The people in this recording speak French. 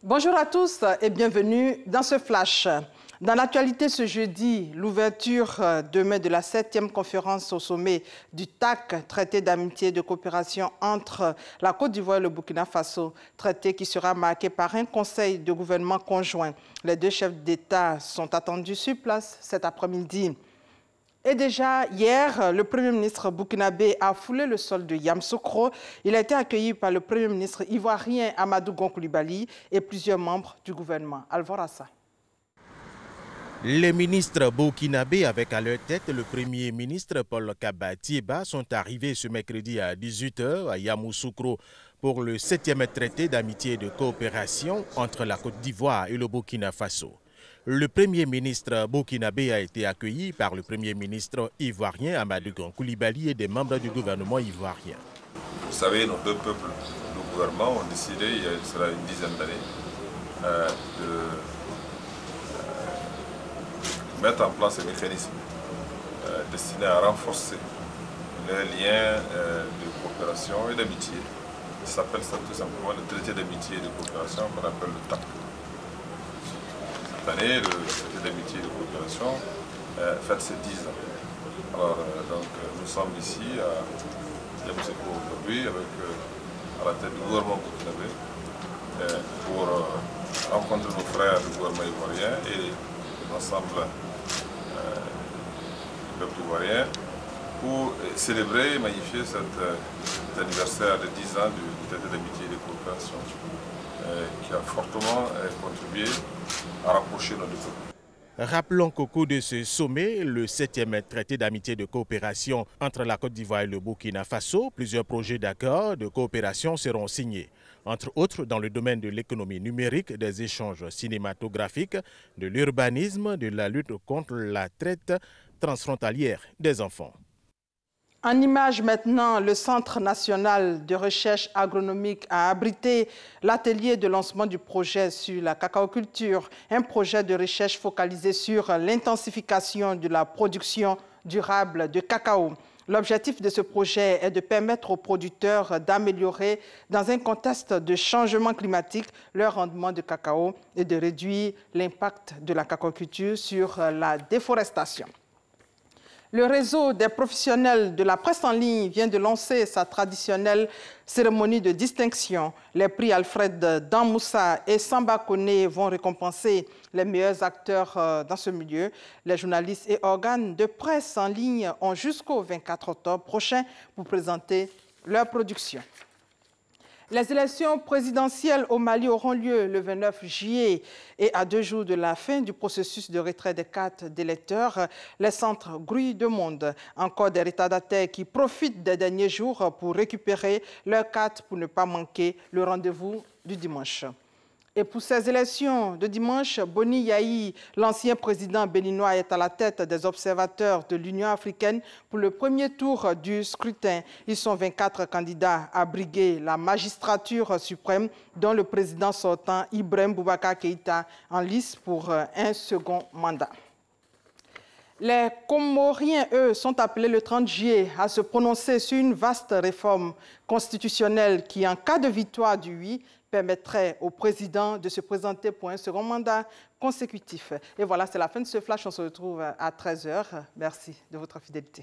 Bonjour à tous et bienvenue dans ce flash. Dans l'actualité ce jeudi, l'ouverture demain de la 7e conférence au sommet du TAC, traité d'amitié et de coopération entre la Côte d'Ivoire et le Burkina Faso, traité qui sera marqué par un conseil de gouvernement conjoint. Les deux chefs d'État sont attendus sur place cet après-midi. Et déjà, hier, le Premier ministre burkinabé a foulé le sol de Yamoussoukro. Il a été accueilli par le Premier ministre ivoirien Amadou Gon Coulibaly et plusieurs membres du gouvernement. Alvorassa. Les ministres burkinabés avec à leur tête le Premier ministre Paul Kaba-Thiéba sont arrivés ce mercredi à 18 h à Yamoussoukro pour le 7e traité d'amitié et de coopération entre la Côte d'Ivoire et le Burkina Faso. Le Premier ministre burkinabé a été accueilli par le Premier ministre ivoirien Amadou Gon Coulibaly et des membres du gouvernement ivoirien. Vous savez, nos deux peuples, le gouvernement ont décidé, il y a une dizaine d'années, de mettre en place un mécanisme destiné à renforcer les liens de coopération et d'amitié. Il s'appelle tout simplement le traité d'amitié et de coopération qu'on appelle le TAC. Cette année, le traité d'amitié et de coopération fête ses 10 ans. Alors, nous sommes ici à Yamoussoukro aujourd'hui avec à la tête du gouvernement burkinabé pour rencontrer nos frères du gouvernement ivoirien et l'ensemble du peuple ivoirien pour célébrer et magnifier cet anniversaire de 10 ans du traité d'amitié et de coopération qui a fortement contribué à rapprocher nos deux peuples. Rappelons qu'au cours de ce sommet, le 7e traité d'amitié et de coopération entre la Côte d'Ivoire et le Burkina Faso, plusieurs projets d'accord de coopération seront signés, entre autres dans le domaine de l'économie numérique, des échanges cinématographiques, de l'urbanisme, de la lutte contre la traite transfrontalière des enfants. En images maintenant, le Centre national de recherche agronomique a abrité l'atelier de lancement du projet sur la cacaoculture, un projet de recherche focalisé sur l'intensification de la production durable de cacao. L'objectif de ce projet est de permettre aux producteurs d'améliorer, dans un contexte de changement climatique, leur rendement de cacao et de réduire l'impact de la cacaoculture sur la déforestation. Le réseau des professionnels de la presse en ligne vient de lancer sa traditionnelle cérémonie de distinction. Les prix Alfred Damoussa et Samba Koné vont récompenser les meilleurs acteurs dans ce milieu. Les journalistes et organes de presse en ligne ont jusqu'au 24 octobre prochain pour présenter leur production. Les élections présidentielles au Mali auront lieu le 29 juillet et à 2 jours de la fin du processus de retrait des cartes d'électeurs, les centres grouillent de monde. Encore des retardataires qui profitent des derniers jours pour récupérer leurs cartes pour ne pas manquer le rendez-vous du dimanche. Et pour ces élections de dimanche, Boni Yahi, l'ancien président béninois, est à la tête des observateurs de l'Union africaine pour le premier tour du scrutin. Ils sont 24 candidats à briguer la magistrature suprême, dont le président sortant Ibrahim Boubacar Keïta en lice pour un second mandat. Les Comoriens, eux, sont appelés le 30 juillet à se prononcer sur une vaste réforme constitutionnelle qui, en cas de victoire du oui, permettrait au président de se présenter pour un second mandat consécutif. Et voilà, c'est la fin de ce flash. On se retrouve à 13 h. Merci de votre fidélité.